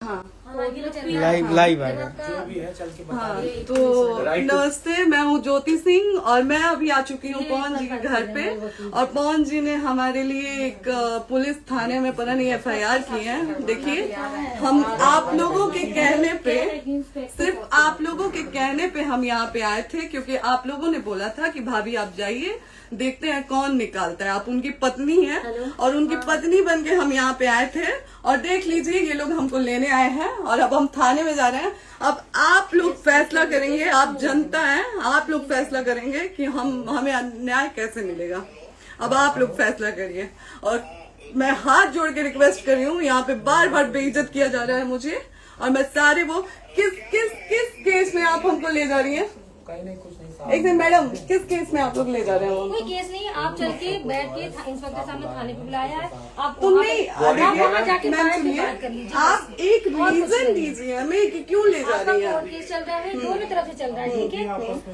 हाँ लाइव आ गया। जो भी है चल के बता हाँ, दे। तो नमस्ते, मैं हूँ ज्योति सिंह और मैं अभी आ चुकी हूँ पवन जी के घर पे। और पवन जी ने हमारे लिए एक पुलिस थाने में पता नहीं FIR की है। देखिए, हम आप लोगों के कहने पे, सिर्फ आप लोगों के कहने पे हम यहाँ पे आए थे, क्योंकि आप लोगों ने बोला था कि भाभी आप जाइए, देखते हैं कौन निकालता है। आप उनकी पत्नी हैं और उनकी पत्नी बन के हम यहाँ पे आए थे। और देख लीजिए, ये लोग हमको लेने आए हैं और अब हम थाने में जा रहे हैं। अब आप लोग फैसला करेंगे, आप जनता हैं, आप लोग फैसला करेंगे कि हमें न्याय कैसे मिलेगा। अब आप लोग फैसला करिए। और मैं हाथ जोड़ के रिक्वेस्ट कर रही हूँ, यहाँ पे बार बार बेइज्जत किया जा रहा है मुझे। और मैं सारे वो किस केस में आप हमको ले जा रही हैं? कहीं नहीं, कुछ नहीं। एक दिन मैडम, किस केस में आप लोग ले जा रहे हैं? कोई केस नहीं, आप चल के बैठ के इंस्पेक्टर साहब ने थाने पे बुलाया है। आप तुम नहीं, आप वहाँ जाके मैम बात सुनिए, कर लीजिए। आप एक रीजन दीजिए हमें कि क्यों ले जा आपका रही हैं। कोर्ट केस चल रहा है, दोनों तरफ से चल रहा है, ठीक है।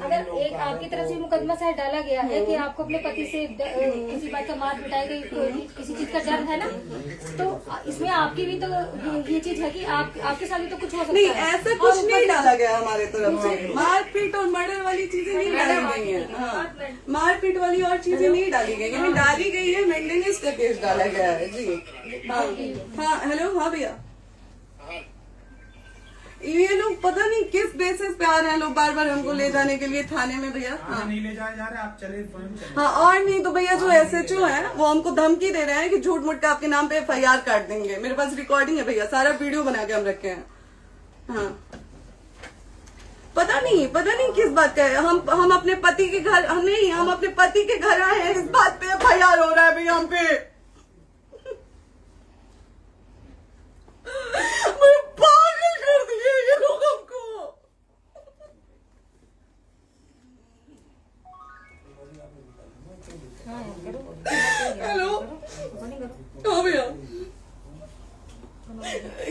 अगर एक आपकी तरफ से मुकदमा शायद डाला गया है कि आपको अपने पति से किसी बात का मार पिटाई गई, किसी चीज का डर है ना, तो इसमें आपकी भी तो ये चीज है कि आपके साथ भी तो कुछ हो सकता नहीं, है। ऐसा कुछ नहीं डाला गया हमारे तरफ से। मारपीट और मर्डर वाली चीजें नहीं डाली गई हैं। हाँ, मारपीट वाली और चीजें नहीं डाली गई हैं। डाली गई है मेंटेनेंस का केस डाला गया है जी। हाँ हेलो, हाँ भैया, ये लोग पता नहीं किस बेसिस पे आ रहे हैं लोग बार बार हमको ले जाने के लिए थाने में भैया। हाँ नहीं ले जाए जा रहे, आप चले स्वयं चले। हाँ, और नहीं तो भैया जो SHO है वो हमको धमकी दे रहे हैं कि झूठ मूठ का आपके नाम पे FIR काट देंगे। मेरे पास रिकॉर्डिंग है भैया, सारा वीडियो बना के हम रखे हैं। हाँ, पता नहीं किस बात का है। हम अपने पति के घर, नहीं, हम अपने पति के घर आए हैं, इस बात पे FIR हो रहा है भैया हम पे। पागल कर दिए ये लोग हमको। हेलो, हाँ भैया,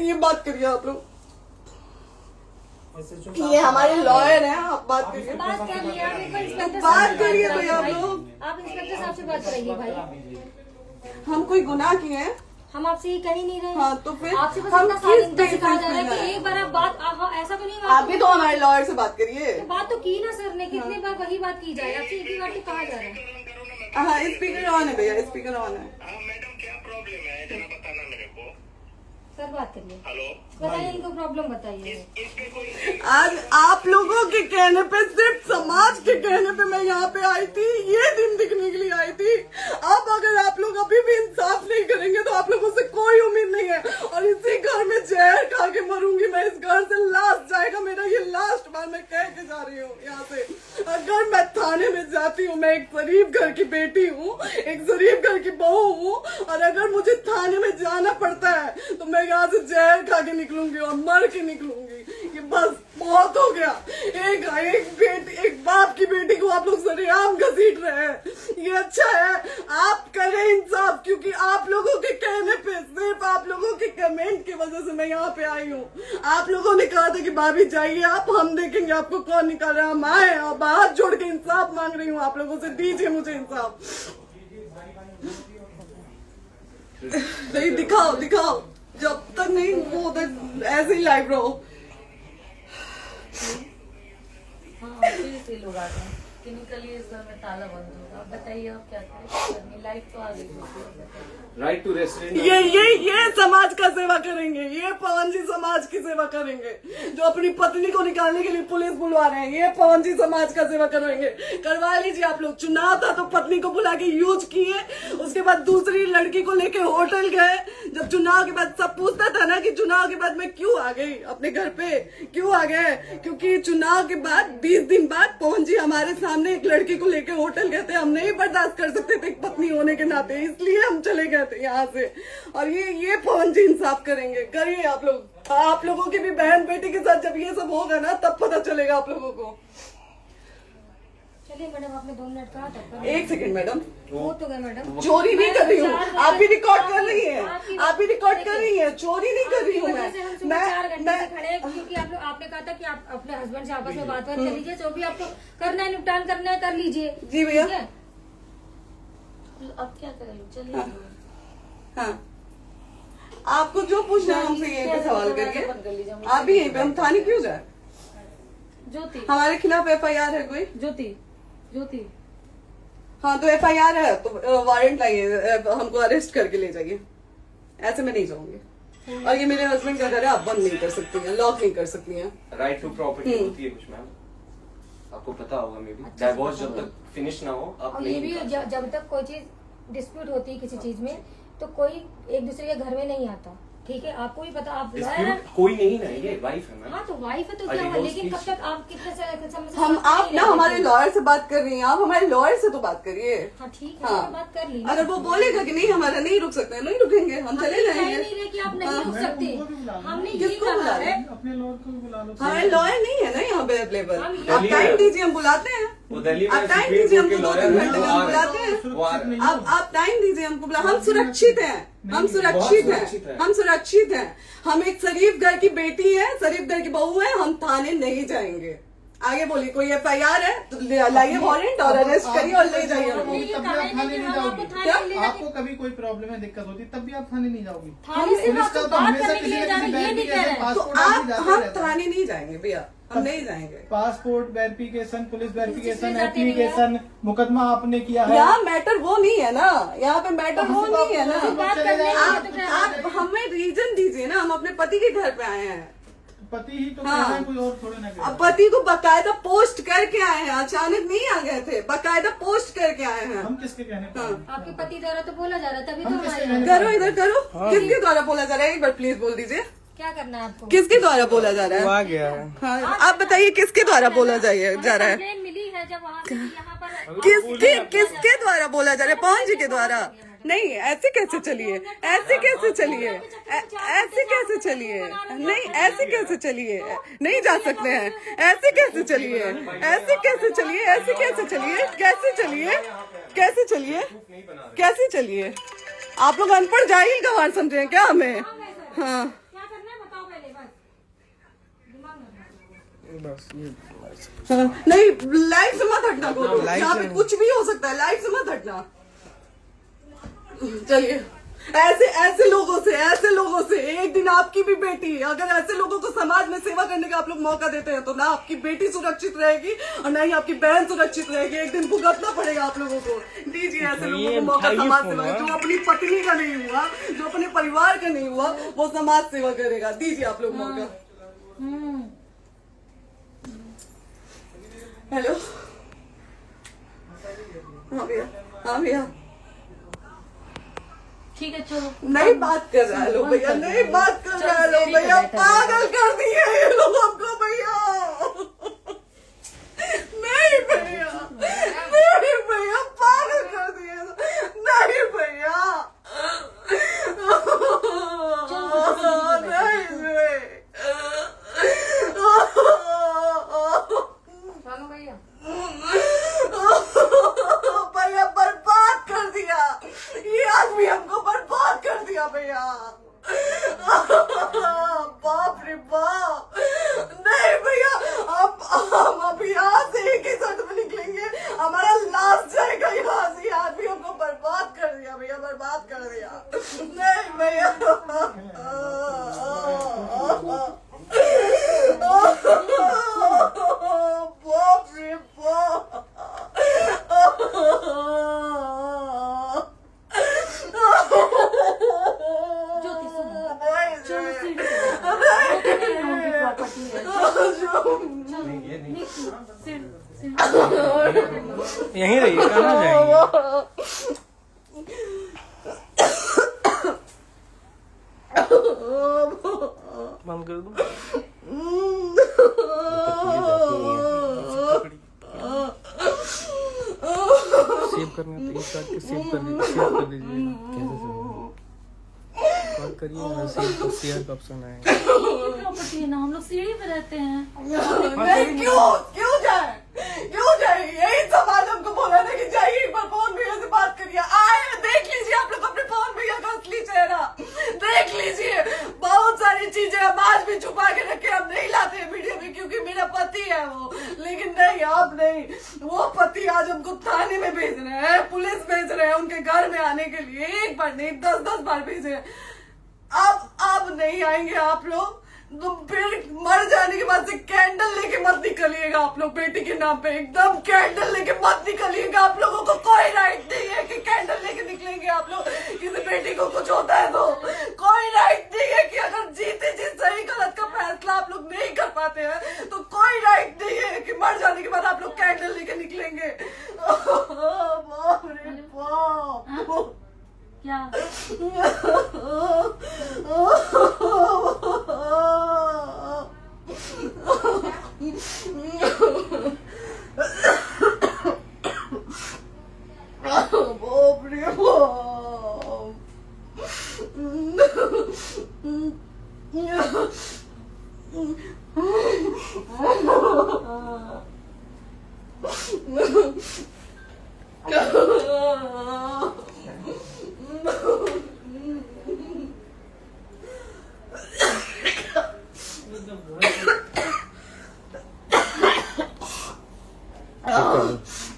ये बात करिए आप लोग। ये हमारे लॉयर हैं, आप बात करिए। बात कर लिया, आप एक बार इंस्पेक्टर बात साहब से करिए बात भैया आप भाई। लोग। आप इंस्पेक्टर साहब से बात कराइए भाई। हम कोई गुनाह किए हैं? हम आपसे ये कह ही नहीं रहे। हाँ, तो फिर आपसे बस हम इतना किस सारी सिखाया जा रहा है बेसिस पे कि एक बार आप बात ऐसा तो नहीं आप भी तो हमारे लॉयर से बात करिए। तो बात तो की ना सर ने, कितनी बार वही बात की जाए, आपसे एक ही बार तो कहा जा रहा है। हाँ, स्पीकर ऑन है भैया, स्पीकर ऑन है। हाँ मैडम, क्या प्रॉब्लम है जरा बताना मेरे को। सर बात करिए, हेलो, बताइए इनको प्रॉब्लम बताइए। इसके कोई आज आप लोगों के कहने पे, सिर्फ समाज के कहने पे मैं यहाँ पे आई थी, ये दिन दिखने के लिए आई थी। अब अगर आप लोग अभी भी इंसाफ नहीं करेंगे तो आप लोगों से कोई उम्मीद नहीं है। और इसी घर में जहर खा के मरूंगी मैं। इस घर से लास्ट जाएगा मेरा, ये लास्ट बार मैं कह के जा रही हूँ यहाँ से। अगर मैं थाने में जाती हूँ, मैं एक गरीब घर की बेटी हूँ, एक गरीब घर की बहू हूँ, और अगर मुझे थाने में जाना पड़ता है तो मैं यहाँ से जहर खा के निकलूंगी और मर के निकलूंगी। ये बस बहुत हो गया। एक बाप की बेटी को आप लोग सरेआम घसीट रहे हैं। ये अच्छा है? आप करें इंसाफ, क्योंकि आप लोगों के कहने पे, सिर्फ आप लोगों के कमेंट की वजह से मैं यहाँ पे आई हूँ। आप लोगों ने कहा था कि भाभी जाइए आप, हम देखेंगे आपको कौन निकाल रहा है। हम आए और हाथ जोड़ के इंसाफ मांग रही हूँ आप लोगों से, दीजिए मुझे इंसाफ। नहीं, दिखाओ, जब तक नहीं वो उधर ऐसे ही लाइव रहो। हाँ, फिर से लोग आ गए कि निकलिए, इस घर में ताला बंद होगा। आप बताइए आप क्या करें, लाइफ तो आ गई। Right to restaurant. ये समाज का सेवा करेंगे, ये पवन जी समाज की सेवा करेंगे। जो अपनी पत्नी को निकालने के लिए पुलिस बुलवा रहे हैं, ये पवन जी समाज का सेवा करेंगे। करवा लीजिए आप लोग। चुनाव था तो पत्नी को बुला के यूज किए, उसके बाद दूसरी लड़की को लेके होटल गए। जब चुनाव के बाद सब पूछता था ना कि चुनाव के बाद मैं क्यों आ गई अपने घर पे, क्यों आ गए, क्योंकि चुनाव के बाद 20 दिन बाद पवन जी हमारे सामने एक लड़की को लेके होटल गए थे। हम नहीं बर्दाश्त कर सकते थे एक पत्नी होने के नाते, इसलिए हम चले गए थे यहाँ से। और ये पवन जी इंसाफ करेंगे। करिए आप लोग। आप लोगों की भी बहन बेटी के साथ जब ये सब होगा ना, तब पता चलेगा आप लोगों को। चलिए मैडम, आपने 2 मिनट कहा था। एक सेकंड मैडम, वो तो गए मैडम। चोरी नहीं कर रही हूँ, आप भी रिकॉर्ड कर रही हैं, आप भी रिकॉर्ड कर रही हैं। चोरी नहीं कर रही हूँ मैं। 4 घंटे से खड़े हैं, क्योंकि आपने कहा था कि आप अपने हस्बैंड से आपस में बात कर लीजिए, जो भी आपको करना है, निपटान करना है, कर लीजिए। जी भैया। ठीक है? अब क्या करें, चलिए। हाँ, आपको जो पूछना है हमसे यहीं पे सवाल करिए। आप भी यहीं पे, हम थाने क्यों जाए? ज्योति हमारे खिलाफ FIR है कोई? ज्योति हाँ तो FIR है तो वारंट लाइए, हमको अरेस्ट करके ले जाइए। ऐसे मैं नहीं जाऊंगी। और ये मेरे हस्बैंड का घर है, आप बंद नहीं कर सकती हैं, लॉक नहीं कर सकती हैं। राइट टू प्रॉपर्टी होती है कुछ मैम, आपको पता होगा मे बी। डाइवोर्स जब तक फिनिश ना हो आप और ये नहीं भी कर सकते। जब तक कोई चीज डिस्प्यूट होती है किसी चीज में तो कोई एक दूसरे के घर में नहीं आता, ठीक है? आपको भी पता, आप Dispute कोई नहीं ना, ये वाइफ है मैम। हाँ तो वाइफ है तो और क्या हुआ, divorce लेकिन कब case- तक आप कितने समय से हम साथ आप नहीं ना रहते हमारे थे? लॉयर से बात कर रही हैं, आप हमारे लॉयर से तो बात करिए। हाँ ठीक है, हाँ। मैंने बात कर ली। अगर वो बोलेगा कि नहीं हमारा नहीं रुक सकते, नहीं रुकेंगे, हम चले कह जाएंगे। नहीं रहे कि आप नहीं रुक सकते, हमने ये किसको कहा बुला है। अपने लॉयर को बुला लो। हमारे लॉयर नहीं है ना यहाँ पे अवेलेबल। हम आप दिल्ली टाइम में- दीजिए, हम बुलाते हैं। वो दिल्ली में आप टाइम सुप्रीम दीजिए, कोर्ट के हमको लॉयर 2-3 हैं, घंटे वो में आ हम रहे हैं। बुलाते हैं। वो आ रहे हैं। आप टाइम दीजिए हमको बुला, हम सुरक्षित हैं, हम सुरक्षित सुरक्षित हैं, हैं। हम सुरक्षित हैं। हम एक शरीफ घर की बेटी है, शरीफ घर की बहू है, हम थाने नहीं जाएंगे। आगे बोलिए, कोई FIR है तो लाइए वारंट और अरेस्ट करिए और ले जाइए हमको। ये तब भी कहा आप है थाने कि नहीं हम आपको जाओगी। थाने क्या? ले जाके- आपको कभी कोई प्रॉब्लम है, दिक्कत होती, तब भी आप थाने नहीं जाओगी। थाने से पुलिस आप का तो बात हमेशा करने के किसी लिए न जा किसी रहे हैं, ये नहीं कह रहे हैं। तो पासपोर्ट आप आदमी जाते हम रहता है। थाने नहीं जाएंगे भैया, हम नहीं जाएंगे। पासपोर्ट वेरिफिकेशन, पुलिस वेरिफिकेशन, किस चीज़ में जाते हैं एप्लीकेशन, मुकदमा आपने किया है। यहाँ मैटर वो नहीं है ना, यहाँ पे मैटर वो नहीं है ना। बात करने के लिए तो क्या- आप हमें रीजन दीजिए ना, हम अपने पति के घर पे आए हैं। पति ही तो हाँ। कह रहे हैं, कोई और थोड़े ना कह रहे अब हैं। पति को बकायदा पोस्ट करके आए हैं, अचानक नहीं आ गए थे, बकायदा पोस्ट करके आए हैं। हम किसके कहने पर आए? आपके पति द्वारा तो बोला जा रहा है, तभी तो हम हमारे किसके यहाँ- कहने करो इधर करो, किसके द्वारा बोला जा रहा है? एक बार प्लीज बोल दीजिए, क्या करना है आपको? किसके द्वारा बोला जा वो रहा आ है? गया है। हाँ, आप बताइए किसके द्वारा बोला जा रहा है? कंप्लेन मिली है जब वहाँ से यहाँ पर किसके द्वारा बोला जा रहा है? पवन जी के द्वारा? नहीं, ऐसे कैसे चलिए, ऐसे कैसे चलिए, ऐसे कैसे चलिए, नहीं ऐसे कैसे चलिए, नहीं जा सकते हैं, ऐसे कैसे चलिए, ऐसे कैसे चलिए, ऐसे कैसे चलिए, कैसे चलिए, कैसे चलिए, कैसे चलिए? आप लोग अनपढ़ जाहिल गंवार समझे हैं क्या हमें? हाँ क्या करना है बताओ पहले, बस दिमाग में बस ये हाँ, नहीं लाइफ से मत हटना, लाइफ यहाँ पे से- कुछ भी हो सकता है, लाइफ से मत हटना। चलिए, ऐसे लोगों से एक दिन आपकी भी बेटी, अगर ऐसे लोगों को समाज में सेवा करने का आप लोग मौका देते हैं तो ना आपकी बेटी सुरक्षित रहेगी और ना ही आपकी बहन सुरक्षित रहेगी। एक दिन भुगतना पड़ेगा आप लोगों को। दीजिए ऐसे लोगों को मौका उठाइए समाज फोन, सेवा का। हाँ। जो अपनी पत्नी का नहीं हुआ, जो अपने परिवार का नहीं हुआ, वो समाज सेवा करेगा। दीजिए आप लोग मौका। हेलो, हाँ भैया, हाँ भैया, ठीक है चलो। नहीं बात कर रहा है लोग भैया, नहीं बात कर रहा है लोग भैया, पागल कर दिए ये लोग हमको भैया। नहीं भैया, नहीं भैया, पागल कर दिए, नहीं भैया, नहीं चलो भैया, भैया बर्बाद कर दिया ये आदमी, हमको बर्बाद कर दिया भैया। बाप रे बाप, नहीं भैया, हम अब यहाँ से एक ही शर्त में निकलेंगे, हमारा लास्ट जाएगा यहाँ से। ये आदमी हमको बर्बाद कर दिया भैया, बर्बाद कर दिया। नहीं भैया, बाप रे बाप, ज्योति सुनो, नहीं, चलो सीढ़ी पे नहीं, प्रॉपर्टी है, ये नहीं। सीढ़ी यहीं रहिए, कहाँ जाएंगे? बंद कर दो। सेव करना तो एक काट के सेव कर दीजिए। कॉल करिए, शेयर का ऑप्शन आएगा। प्रॉपर्टी है ना, हम लोग सीढ़ी पे रहते हैं। नहीं, क्यों जाए? यही समाज हमको बोला था कि जाइए एक बार फोन भैया से बात करिए। आए, देख लीजिए आप लोग अपने फोन भैया का असली चेहरा, देख लीजिए। बहुत सारी चीजें हम आज भी छुपा के रखे, हम नहीं लाते हैं वीडियो में क्योंकि मेरा पति है वो, लेकिन नहीं, आप नहीं। वो पति आज हमको थाने में भेज रहे हैं, पुलिस भेज रहे हैं उनके घर में आने के लिए, एक बार नहीं 10-10 बार भेजे। अब नहीं आएंगे आप लोग, तो फिर मर जाने के बाद से कैंडल लेके मत निकलिएगा आप लोग बेटी के नाम पे, एकदम कैंडल लेके मत निकलिएगा। आप लोगों को कोई राइट नहीं है कि कैंडल लेके निकलेंगे आप लोग। किसी बेटी को कुछ होता है तो कोई राइट नहीं है कि अगर जीते जी सही गलत का फैसला आप लोग नहीं कर पाते हैं तो कोई राइट नहीं है कि मर जाने के बाद आप लोग कैंडल लेके निकलेंगे। बाप रे बाप। क्या बाप रे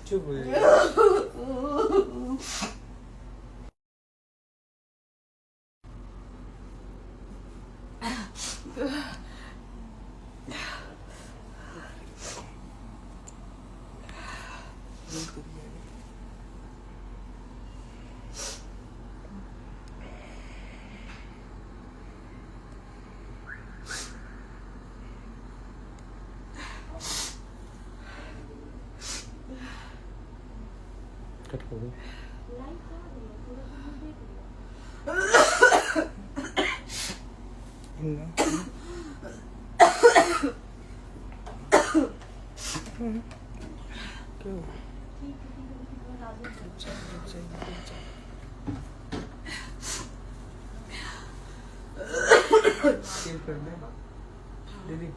चुप हो जाइए। कट कर दो। दीदी